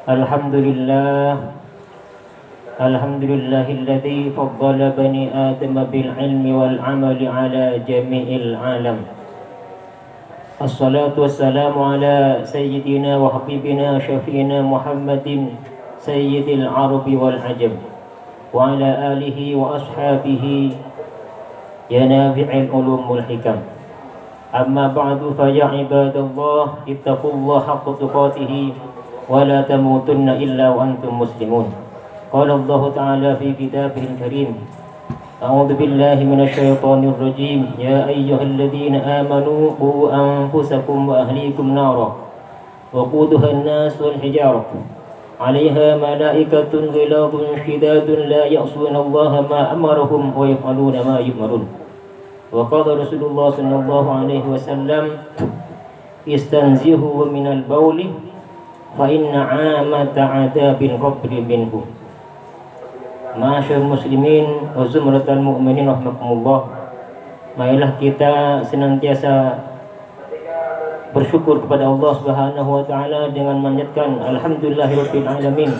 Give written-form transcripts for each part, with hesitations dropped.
Alhamdulillahilladzi faddala bani Adam bil ilmi wal amali ala jami'il alam. Assalatu wassalamu ala sayyidina wa habibina syafi'ina Muhammadin sayyidil arabi wal ajam wa ala alihi wa ashabihi ya nabi'il ulum wal hikam. Amma ba'du fa ya ibadallah ittaqullaha haqqa tuqatih wa la tamutunna illa wa antum muslimun. Qala Allah Ta'ala fi kitabihil karim, A'udzu billahi minasyaitonir rajim. Ya ayyuhalladzina amanu qu anfusakum wa ahlikum nara wa quduha an-nas wal hijarah 'alaiha malaikatun ghiladun shidadun la ya'suna Allah ma amarahum wa yaf'aluna ma yu'marun. Wa qala Rasulullah sallallahu alaihi wasallam, istanzihu minal bauli fa inna 'amata 'adabil qabri minhu. Ma'asyarul muslimin wa zumratal mu'minin rahimakumullah. Marilah kita senantiasa bersyukur kepada Allah Subhanahu wa taala dengan menyatakan alhamdulillahirabbil alamin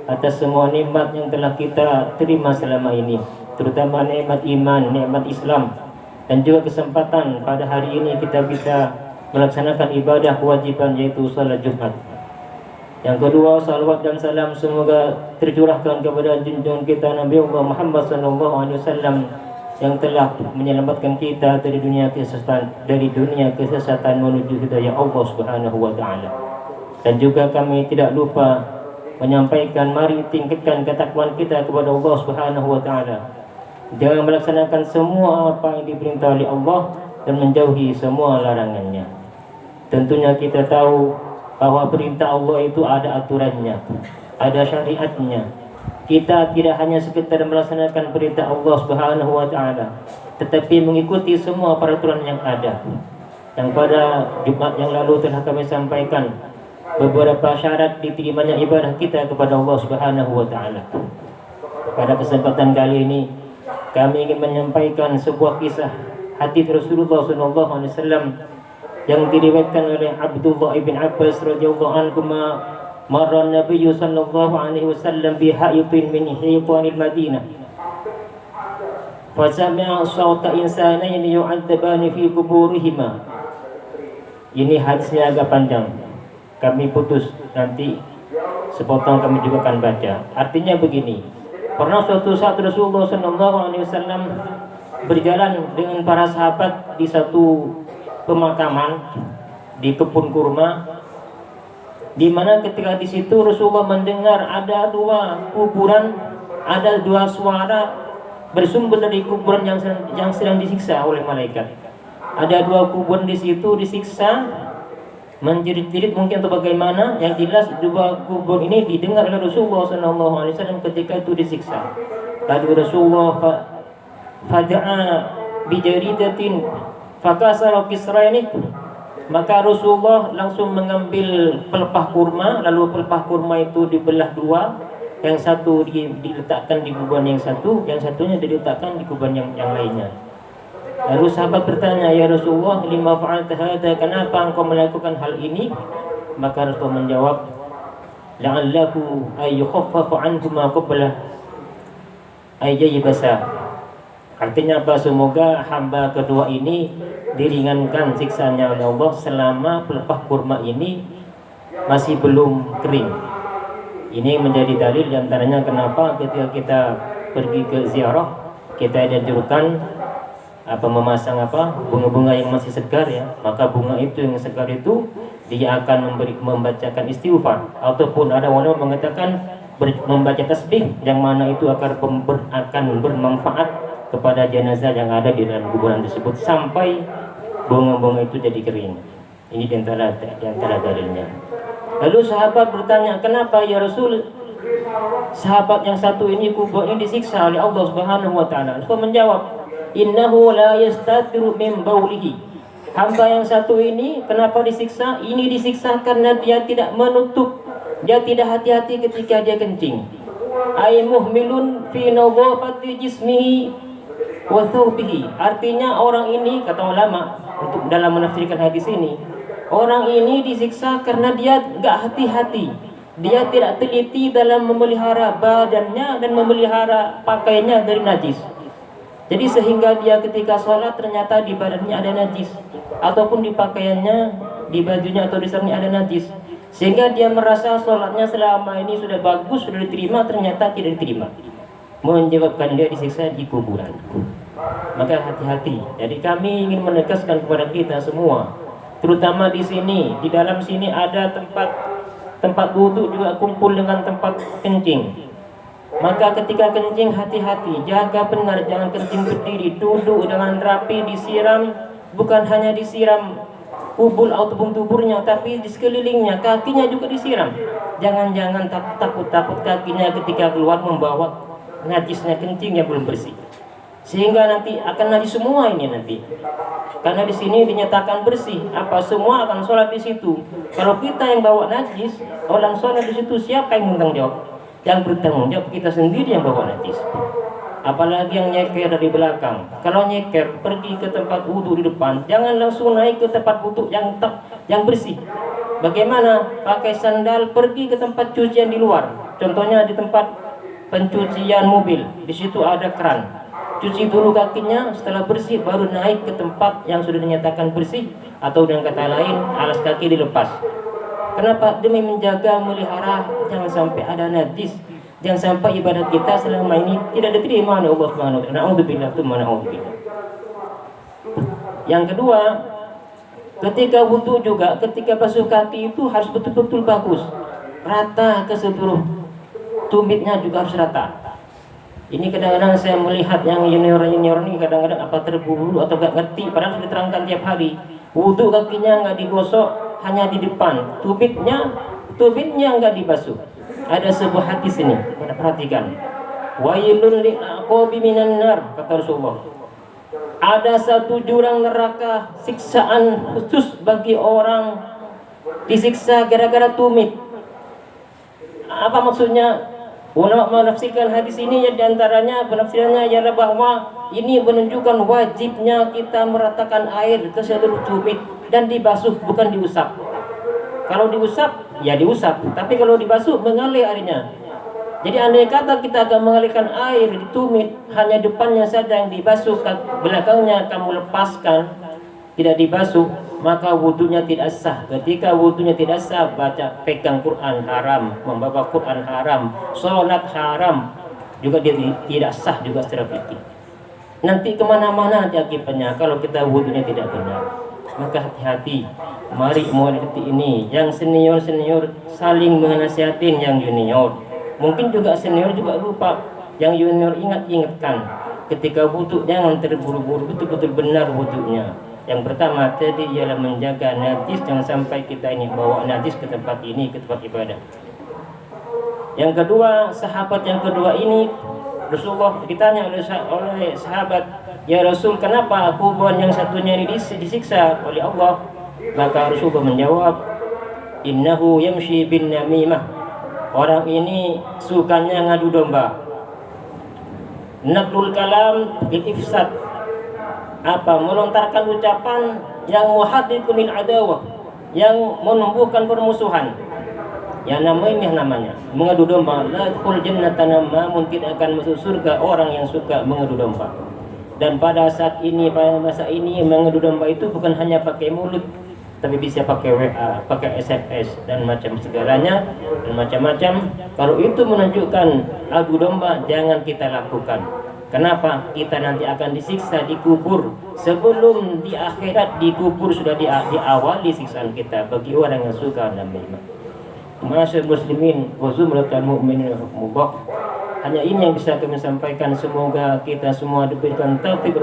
atas semua nikmat yang telah kita terima selama ini, terutama nikmat iman, nikmat Islam, dan juga kesempatan pada hari ini kita bisa melaksanakan ibadah kewajiban yaitu salat Jumat. Yang kedua, salawat dan salam semoga tercurahkan kepada junjungan kita Nabi Allah Muhammad sallallahu alaihi wasallam yang telah menyelamatkan kita dari dunia kesesatan menuju hidayah Allah Subhanahu wa taala. Dan juga kami tidak lupa menyampaikan, mari tingkatkan ketakwaan kita kepada Allah Subhanahu wa taala. Jangan melaksanakan semua apa yang diperintah oleh Allah dan menjauhi semua larangannya. Tentunya kita tahu bahwa perintah Allah itu ada aturannya, ada syariatnya. Kita tidak hanya sekedar melaksanakan perintah Allah Subhanahu wa taala, tetapi mengikuti semua peraturan yang ada. Yang pada Jumat yang lalu telah kami sampaikan beberapa syarat diterimanya ibadah kita kepada Allah Subhanahu wa taala. Pada kesempatan kali ini kami ingin menyampaikan sebuah kisah hadits Rasulullah sallallahu alaihi wasallam yang diriwayatkan oleh Abdullah ibn Abbas radhiyallahu anhu, marra Nabi sallallahu alaihi wasallam bi ha'itin min hitanil Madinah fa sami'a sawta insanain yu'adzabani fi kuburihima. Ini hadisnya agak panjang, kami putus, nanti sepotong kami juga akan baca. Artinya begini, pernah suatu saat Rasulullah sallallahu alaihi wasallam berjalan dengan para sahabat di satu pemakaman di kebun kurma, di mana ketika di situ Rasulullah mendengar ada dua kuburan, ada dua suara bersumber dari kuburan yang sedang disiksa oleh malaikat. Ada dua kuburan di situ disiksa, menjerit-jerit mungkin atau bagaimana. Yang jelas dua kuburan ini didengar oleh Rasulullah SAW ketika itu disiksa. Lalu Rasulullah fada'a bijaridatin fakasara kisraini, maka Rasulullah langsung mengambil pelepah kurma, lalu pelepah kurma itu dibelah dua, yang satu diletakkan di kuburan yang satu, yang satunya diletakkan di kuburan yang lainnya. Lalu sahabat bertanya, ya Rasulullah, lima fa'alta hadza, kenapa engkau melakukan hal ini? Maka Rasulullah menjawab, la'allahu ay yukhaffafu anhuma qabla ay yaybasa. Artinya apa? Semoga hamba kedua ini diringankan siksanya oleh Allah selama pelepah kurma ini masih belum kering. Ini menjadi dalil diantaranya kenapa ketika kita pergi ke ziarah kita dianjurkan memasang bunga-bunga yang masih segar ya. Maka bunga itu yang segar itu dia akan membacakan istighfar, ataupun ada ulama mengatakan membaca tasbih yang mana itu akan bermanfaat kepada jenazah yang ada di dalam kuburan tersebut sampai bunga-bunga itu jadi kering. Ini di antara dalilnya. Lalu sahabat bertanya, kenapa ya Rasul sahabat yang satu ini kubur ini disiksa oleh Allah Subhanahu wa taala? Rasul menjawab, innahu la yastatiru min baulihi. Hamba yang satu ini kenapa disiksa? Ini disiksa karena dia tidak menutup, dia tidak hati-hati ketika dia kencing. Ay muhmilun fi nadhafati jismihi wa thawbihi. Artinya orang ini, kata ulama untuk dalam menafsirkan hadis ini, Orang ini disiksa karena dia gak hati-hati. Dia tidak teliti dalam memelihara badannya dan memelihara pakaiannya dari najis. Jadi sehingga dia ketika sholat ternyata di badannya ada najis, ataupun di pakaiannya, di bajunya atau di sarungnya ada najis, sehingga dia merasa sholatnya selama ini sudah bagus, sudah diterima, ternyata tidak diterima, menyebabkan dia disiksa di kuburan. Maka hati-hati. Jadi kami ingin menegaskan kepada kita semua, terutama di sini, di dalam sini ada tempat wudhu juga kumpul dengan tempat kencing. Maka ketika kencing hati-hati, jaga benar, jangan kencing berdiri, duduk dengan rapi, disiram, bukan hanya disiram kubul ataupun tuburnya, tapi di sekelilingnya, kakinya juga disiram. Jangan-jangan takut-takut kakinya ketika keluar membawa najisnya kencing yang belum bersih, sehingga nanti akan najis semua ini nanti. Karena di sini dinyatakan bersih, apa semua akan sholat di situ. Kalau kita yang bawa najis, orang sholat di situ, siapa yang bertanggung jawab? Yang bertanggung jawab kita sendiri yang bawa najis. Apalagi yang nyeker dari belakang. Kalau nyeker pergi ke tempat wudhu di depan, jangan langsung naik ke tempat wudhu yang bersih. Bagaimana? Pakai sandal pergi ke tempat cucian di luar. Contohnya di tempat pencucian mobil, di situ ada keran. Cuci dulu kakinya, setelah bersih baru naik ke tempat yang sudah dinyatakan bersih, atau dengan kata lain alas kaki dilepas. Kenapa? Demi menjaga, melihara, jangan sampai ada najis, jangan sampai ibadah kita selama ini tidak diterima oleh Allah Subhanahu wa taala. Na'udzubillah, na'udzubillah. Yang kedua, ketika wudu juga, ketika basuh kaki itu harus betul-betul bagus, rata ke seluruh tumitnya juga harus rata. Ini kadang-kadang saya melihat yang junior-junior ini kadang-kadang apa terburu atau gak ngerti, padahal sudah diterangkan tiap hari. Wudu kakinya nggak digosok, hanya di depan, tumitnya nggak dibasuh. Ada sebuah hadis ini, perhatikan. Wailun lil aqabi minan nar, kata Rasulullah. Ada satu jurang neraka, siksaan khusus bagi orang disiksa gara-gara tumit. Apa maksudnya? Ulama menafsirkan hadis ini, ya diantaranya penafsirannya ialah bahwa ini menunjukkan wajibnya kita meratakan air ke seluruh tumit dan dibasuh, bukan diusap. Kalau diusap, ya diusap, tapi kalau dibasuh mengalir airnya. Jadi andai kata kita akan mengalirkan air di tumit, hanya depannya saja yang dibasuh, belakangnya kamu lepaskan, tidak dibasuh, maka wudunya tidak sah. Ketika wudunya tidak sah, baca pegang Quran haram, membaca Quran haram, sholat haram, juga dia tidak sah juga secara fikih. Nanti kemana-mana nanti akibatnya kalau kita wudunya tidak benar. Maka hati-hati, mari mulai detik ini yang senior-senior saling menasihatin yang junior. Mungkin juga senior juga lupa, yang junior ingatkan ketika wudu jangan terburu-buru, betul-betul benar wudunya. Yang pertama tadi ialah menjaga najis, jangan sampai kita ini bawa najis ke tempat ini, ke tempat ibadah. Yang kedua, sahabat yang kedua ini, Rasulullah ditanya oleh sahabat, ya Rasul, kenapa kuburan yang satunya ini disiksa oleh Allah? Maka Rasulullah menjawab, innahu yamshi bin namimah. Orang ini sukanya ngadu domba. Naqlul kalam bil ifsad, apa melontarkan ucapan yang muhaddithul adawah, yang menumbuhkan permusuhan. Ya namanya mengadu domba. La yadkhul jannata namamun, tidak akan masuk surga orang yang suka mengadu domba. Dan pada saat ini, pada masa ini, mengadu domba itu bukan hanya pakai mulut, tapi bisa pakai WA, pakai SMS dan macam segalanya dan macam-macam. Kalau itu menunjukkan adu domba, jangan kita lakukan. Kenapa? Kita nanti akan disiksa di kubur. Sebelum di akhirat, di kubur sudah diawali siksaan kita bagi orang yang suka dan beriman. Masyaallah muslimin wa zumratul mu'minin rahimahumullah. Hanya ini yang bisa kami sampaikan. Semoga kita semua diberikan taufik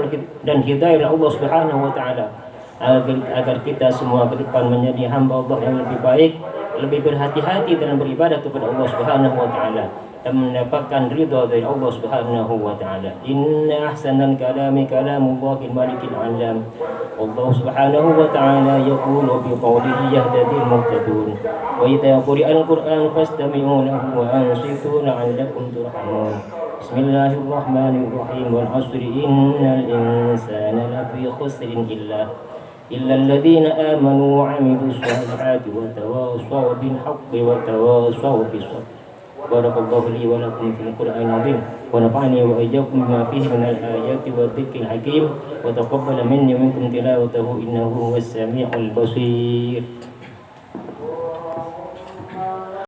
dan hidayah Allah Subhanahu wa taala, agar kita semua ke depan menjadi hamba Allah yang lebih baik, lebih berhati-hati dalam beribadah kepada Allah Subhanahu wa taala dan mendapatkan ridha dari Allah Subhanahu wa taala. Inna ahsanal kalami kalamullahil malikil alam. Allah Subhanahu wa taala yaqulu bi qawlihi yahdil muhtadun. Wa idza quri'al Qur'an fastami'u lahu wa ansitu la'allakum turhamun. Bismillahirrahmanirrahim. Wal 'asri innal insana lafi khusrin illa إلا الذين آمنوا وعملوا الصالحات وتواصوا بالحق وتواصوا بالصبر. بارك الله لي ولكم في القرآن العظيم ونفعني وإياكم بما فيه من الآيات والذكر الحكيم وتقبل مني ومنكم تلاوته إنه هو السميع البصير.